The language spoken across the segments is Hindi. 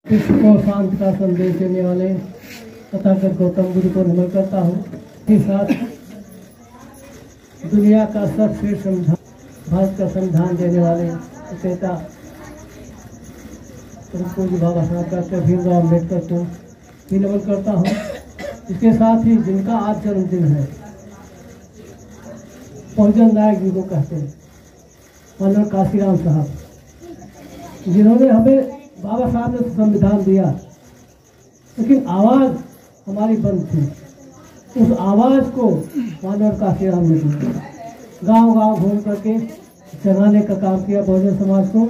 विश्व को शांति का संदेश देने वाले तथागत गौतम बुद्ध को नमन करता हूँ। के साथ दुनिया का सबसे भारत का संविधान देने वाले नेता पूज्य बाबा साहब डॉक्टर भीमराव अम्बेडकर को भी नमन करता हूँ। इसके साथ ही जिनका आज जन्मदिन है, बहुजन नायक जी को कहते हैं, माननीय काशीराम साहब, जिन्होंने हमें बाबा साहब ने संविधान दिया, लेकिन आवाज़ हमारी बंद थी। उस आवाज़ को माननीय काशीराम ने दिया, गांव-गांव घूम करके जगाने का काम किया बहुजन समाज को,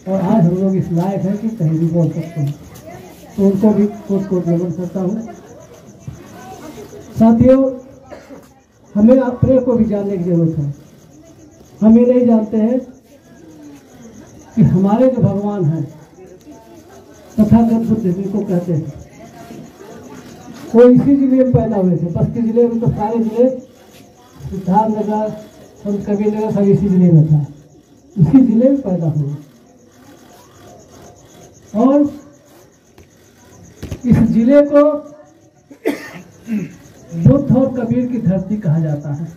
और आज हम लोग इस लायक हैं कि कहीं भी बोल सकते हैं। तो उनको भी कोट नमन करता हूँ। साथियों, हमें अपने को भी जानने की जरूरत है। हम ये नहीं जानते हैं कि हमारे जो भगवान हैं तथागत बुद्ध जिनको कहते हैं, वो इसी जिले में पैदा हुए थे। बस्ती जिले में तो सारे जिले, सिद्धार्थनगर, संत कबीर नगर सब इसी जिले में था, इसी जिले में पैदा हुए। और इस जिले को बुद्ध और कबीर की धरती कहा जाता है।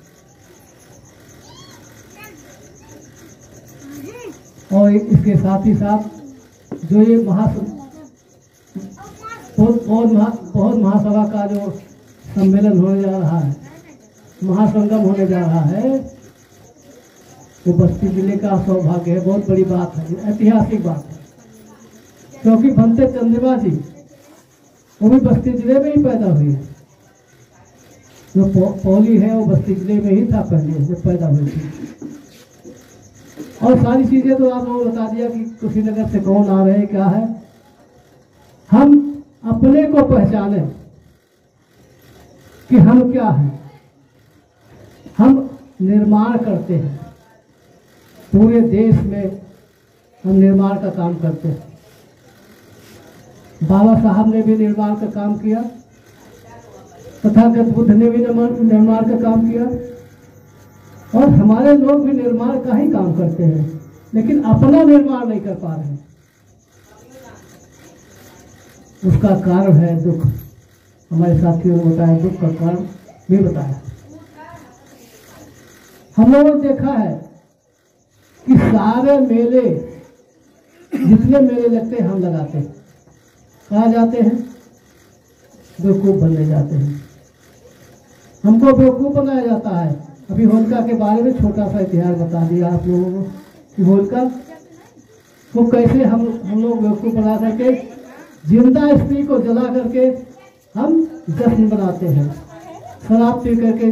और इसके साथ ही साथ जो ये बहुत महासभा का जो सम्मेलन होने जा रहा है, महासंगम होने जा रहा है, वो बस्ती जिले का सौभाग्य है। बहुत बड़ी बात है, ऐतिहासिक बात है, क्योंकि भंते चंद्रिमा जी वो भी बस्ती जिले में ही पैदा हुई है। जो पौली है वो बस्ती जिले में ही था पहले जब पैदा हुई थी। और सारी चीजें तो आप लोगों ने बता दिया कि कुशीनगर से कौन आ रहे हैं, क्या है। हम अपने को पहचाने कि हम क्या हैं। हम निर्माण करते हैं, पूरे देश में हम निर्माण का काम करते हैं। बाबा साहब ने भी निर्माण का काम किया, तथागत बुद्ध ने भी निर्माण का काम किया, और हमारे लोग भी निर्माण का ही काम करते हैं, लेकिन अपना निर्माण नहीं कर पा रहे हैं। उसका कारण है दुख। हमारे साथियों ने बताया दुख का कारण भी बताया। हम लोगों ने देखा है कि सारे मेले, जितने मेले लगते हैं हम लगाते हैं, कहाँ जाते हैं? बेवकूफ़ बनने जाते हैं। हमको बेवकूफ़ बनाया जाता है। अभी होलिका के बारे में छोटा सा इतिहास बता दिया आप लोगों को कि होलिका को कैसे हम लोग बेवकूफ़ बना करके जिंदा स्त्री को जला करके हम जश्न बनाते हैं। शराब पी करके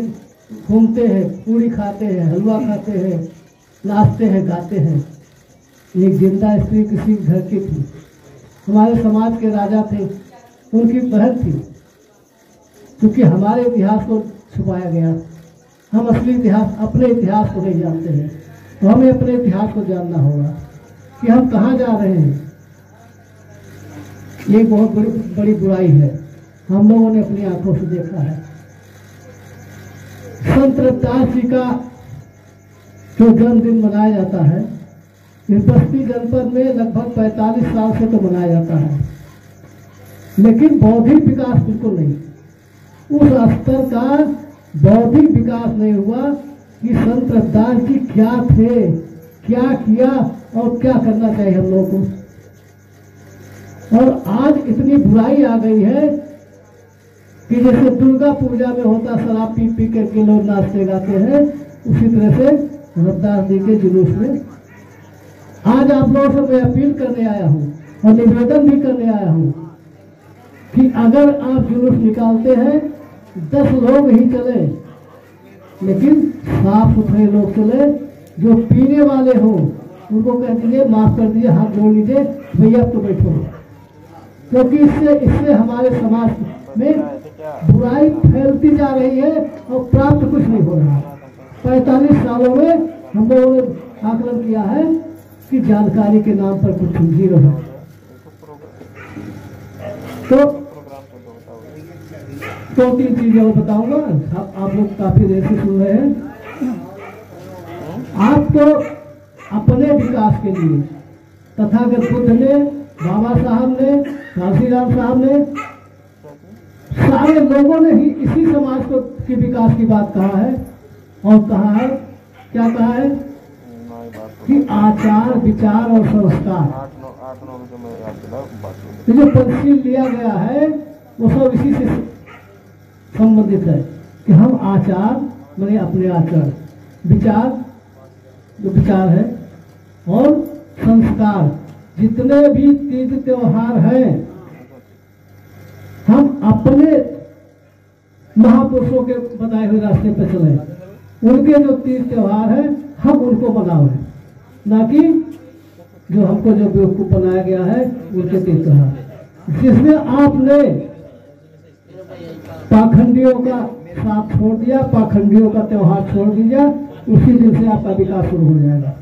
घूमते हैं, पूरी खाते हैं, हलवा खाते हैं, नाचते हैं, गाते हैं। एक जिंदा स्त्री किसी घर की थी, हमारे समाज के राजा थे, उनकी बहन थी। क्योंकि हमारे इतिहास को छुपाया गया, हम असली इतिहास, अपने इतिहास को नहीं जानते हैं। तो हमें अपने इतिहास को जानना होगा कि हम कहाँ जा रहे हैं। ये बहुत बड़ी बुराई है, हम लोगों ने अपनी आंखों से देखा है। संत रविदास जी का जो जन्मदिन मनाया जाता है, इस बस्ती जनपद में लगभग 45 साल से तो मनाया जाता है, लेकिन बौद्धिक विकास बिल्कुल नहीं। उस स्तर का बौद्धिक विकास नहीं हुआ कि संत रविदास जी क्या थे, क्या किया और क्या करना चाहिए हम लोगों को। और आज इतनी बुराई आ गई है कि जैसे दुर्गा पूजा में होता शराब पी पी करके लोग नाचते गाते हैं, उसी तरह से रविदास जी के जुलूस में आज आप लोगों से मैं अपील करने आया हूँ और निवेदन भी करने आया हूँ कि अगर आप जुलूस निकालते हैं 10 लोग ही चले, लेकिन साफ सुथरे लोग चले। जो पीने वाले हो उनको कह दीजिए, माफ कर दीजिए, हाथ जोड़ लीजिए, भैया तो बैठो, क्योंकि इससे हमारे समाज में बुराई फैलती जा रही है और प्राप्त कुछ नहीं हो रहा। 45 सालों में हम लोगों ने आकलन किया है कि जानकारी के नाम पर कुछ जीरो है। तो 2-3 चीजें और बताऊंगा, आप लोग काफी देर से सुन रहे हैं। आपको अपने विकास के लिए तथागत बुद्ध ने बाबा साहब ने, काशीराम साहब ने, सारे लोगों ने ही इसी समाज को के विकास की बात कहा है। और कहा है, क्या कहा है कि आचार विचार और संस्कार, तो जो पंचशील लिया गया है वो सब इसी से संबंधित है कि हम आचार माने अपने आचरण, विचार जो विचार है, और संस्कार, जितने भी तीज त्योहार हैं हम अपने महापुरुषों के बताए हुए रास्ते पर चले। उनके जो तीज त्योहार है हम उनको बनाओ, ना कि जो हमको जो बेवकूफ बनाया गया है उनके तीज त्योहार। जिसमें आपने पाखंडियों का साथ छोड़ दिया, पाखंडियों का त्योहार छोड़ दिया, उसी दिन से आपका विकास शुरू हो जाएगा।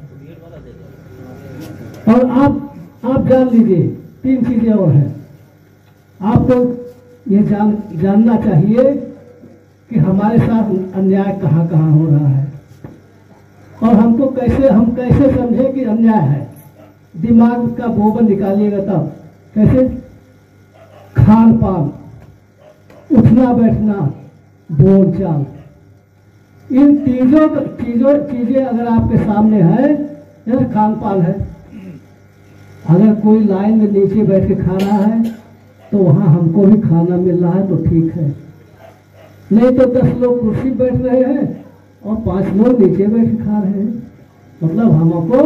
और आप जान लीजिए, 3 चीजें और हैं। आपको ये जानना चाहिए कि हमारे साथ अन्याय कहाँ कहाँ हो रहा है, और हम कैसे समझे कि अन्याय है। दिमाग का बोबन निकालिएगा तब। कैसे? खान पान, उठना बैठना, बोल चाल, इन चीजें अगर आपके सामने है, यह खान पान है। अगर कोई लाइन में नीचे बैठ के खा रहा है तो वहां हमको भी खाना मिल रहा है तो ठीक है, नहीं तो 10 लोग कुर्सी बैठ रहे हैं और 5 लोग नीचे बैठ के खा रहे हैं, मतलब हमको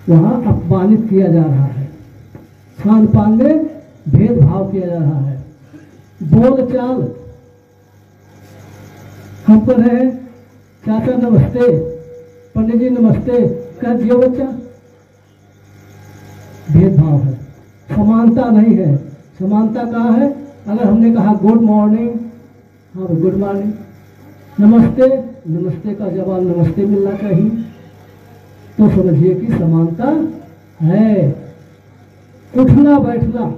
वहां अपमानित किया जा रहा है। खान पान में भेदभाव किया जा रहा है। बोल चाल, हम कर रहे हैं चाचा नमस्ते, पंडित जी नमस्ते, कह दियो बच्चा, भेदभाव है, समानता नहीं है। समानता कहाँ है? अगर हमने कहा गुड मॉर्निंग, हाँ गुड मॉर्निंग, नमस्ते, नमस्ते का जवाब नमस्ते मिलना चाहिए, तो समझिए कि समानता है। उठना बैठना,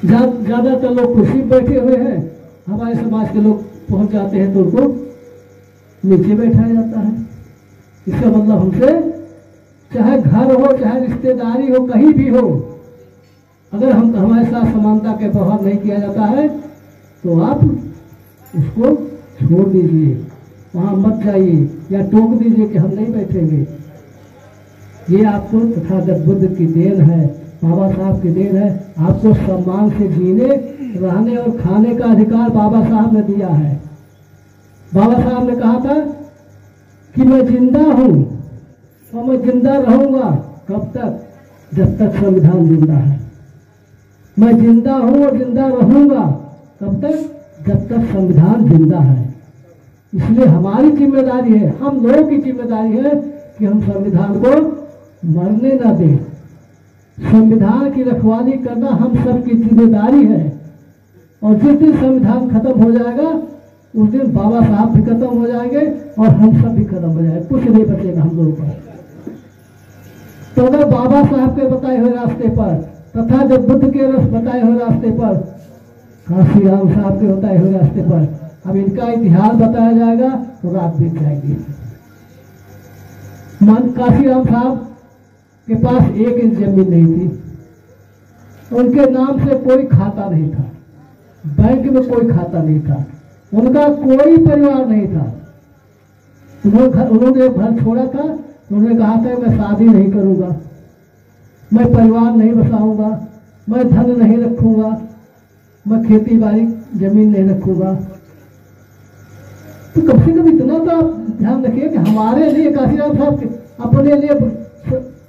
ज्यादातर लोग कुर्सी बैठे हुए हैं, हमारे समाज के लोग पहुंच जाते हैं तो उनको नीचे बैठाया जाता है। इसका मतलब हमसे, चाहे घर हो चाहे रिश्तेदारी हो, कहीं भी हो, अगर हम हमारे साथ समानता के व्यवहार नहीं किया जाता है तो आप उसको छोड़ दीजिए, वहां मत जाइए, या टोक दीजिए कि हम नहीं बैठेंगे। ये आपको तथागत बुद्ध की देन है, बाबा साहब की देन है। आपको सम्मान से जीने, रहने और खाने का अधिकार बाबा साहब ने दिया है। बाबा साहब ने कहा था कि मैं जिंदा हूं और मैं जिंदा रहूंगा। कब तक? जब तक संविधान जिंदा है। मैं जिंदा हूं और जिंदा रहूंगा। कब तक? जब तक संविधान जिंदा है। इसलिए हमारी जिम्मेदारी है, हम लोगों की जिम्मेदारी है कि हम संविधान को मरने ना दें। संविधान की रखवाली करना हम सबकी जिम्मेदारी है। और जिस दिन संविधान खत्म हो जाएगा उस दिन बाबा साहब भी खत्म हो जाएंगे और हम सब भी खत्म हो जाएंगे, कुछ नहीं बचेगा हम लोगों पर। तो अगर बाबा साहब के बताए हुए रास्ते पर तथा जब बुद्ध के बताए हुए रास्ते पर, काशीराम साहब के बताए हुए रास्ते पर अब इनका इतिहास बताया जाएगा तो रात बीत जाएगी। काशीराम साहब के पास 1 इंच जमीन नहीं थी, उनके नाम से कोई खाता नहीं था, बैंक में कोई खाता नहीं था, उनका कोई परिवार नहीं था। उन्होंने घर छोड़ा था, उन्होंने कहा था मैं शादी नहीं करूंगा, मैं परिवार नहीं बसाऊंगा, मैं धन नहीं रखूंगा, मैं खेती बाड़ी जमीन नहीं रखूंगा। तो कम से कम इतना तो आप ध्यान रखिए कि हमारे लिए काशीराम साहब अपने लिए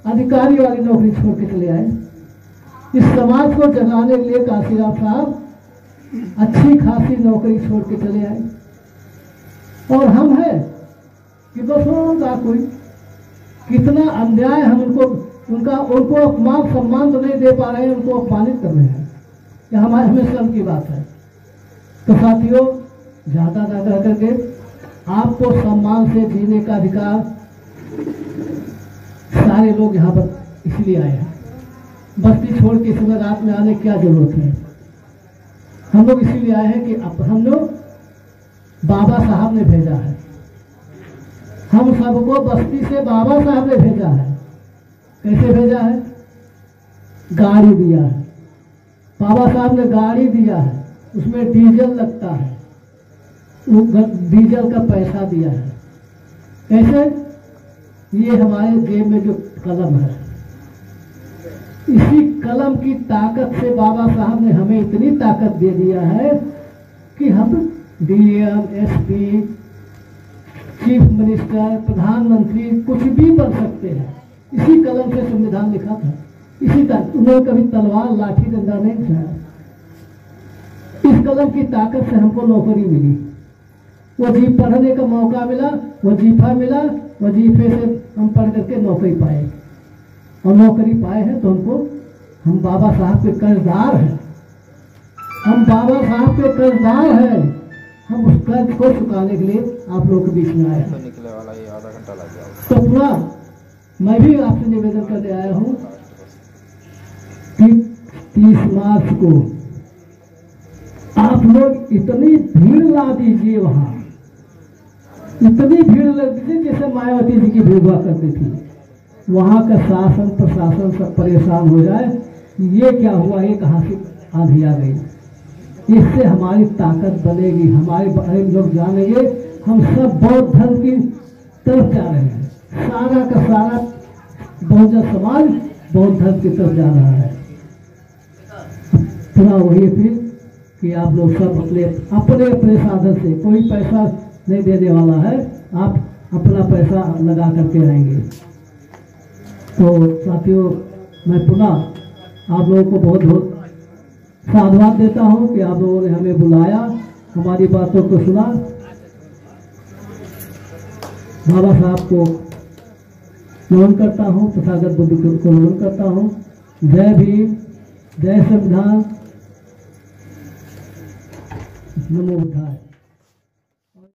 अधिकारी वाली नौकरी छोड़ के चले आए। इस समाज को जगाने के लिए काशीराम साहब अच्छी खासी नौकरी छोड़ के चले आए। और हम हैं कि बस होगा कोई, कितना अन्याय हम उनको अपमान सम्मान तो नहीं दे पा रहे हैं, उनको अपमानित कर रहे हैं। यह हमें शर्म की बात है। तो साथियों, ज्यादा करके आपको सम्मान से जीने का अधिकार, सारे लोग यहाँ पर इसलिए आए हैं। बस्ती छोड़ के इसमें रात में आने की क्या जरूरत है? हम लोग इसीलिए आए हैं कि अब हम लोग बाबा साहब ने भेजा है, हम सबको बस्ती से बाबा साहब ने भेजा है। कैसे भेजा है? गाड़ी दिया है, बाबा साहब ने गाड़ी दिया है, उसमें डीजल लगता है, वो डीजल का पैसा दिया है। कैसे? ये हमारे जेब में जो कलम है, इसी कलम की ताकत से बाबा साहब ने हमें इतनी ताकत दे दिया है कि हम डीएम, एसपी, चीफ मिनिस्टर, प्रधानमंत्री कुछ भी बन सकते हैं। इसी कलम से संविधान लिखा था, इसी तरह उन्होंने कभी तलवार लाठी डंडा नहीं उठाया। इस कलम की ताकत से हमको नौकरी मिली, वजीफ पढ़ने का मौका मिला, वजीफा मिला, वजीफे से हम पढ़ करके नौकरी पाए, और नौकरी पाए हैं तो हम बाबा साहब के कर्जदार हैं। हम बाबा साहब के कर्जदार हैं। हम उस कर्ज को चुकाने के लिए आप लोगों के बीच में आए हैं। निकले वाला ये आधा घंटा लग जाएगा। तो पूरा मैं भी आपसे निवेदन करने आया हूँ कि 30 मार्च को आप लोग इतनी भीड़ ला दीजिए, वहां इतनी भीड़ लग दीजिए जैसे मायावती जी की भीड़ हुआ करती थी। वहां का शासन प्रशासन सब परेशान हो जाए, ये क्या हुआ, ये कहां से आंधी आ गई। इससे हमारी ताकत बनेगी, हमारे बड़े लोग जानेंगे हम सब बौद्ध धर्म की तरफ जा रहे हैं। सारा का सारा बहुजन समाज बौद्ध धर्म की तरफ जा रहा है। पूरा वही फिर कि आप लोग सब अपने अपने अपने साधन से, कोई पैसा नहीं देने वाला है, आप अपना पैसा लगा करके आएंगे। तो साथियों, मैं पुनः आप लोगों को बहुत बहुत साधुवाद देता हूं कि आप लोगों ने हमें बुलाया, हमारी बातों को सुना। बाबा साहब को नमन करता हूं, तथागत बुद्ध को नमन करता हूं। जय भीम, जय संविधान, नमो बुद्धाय।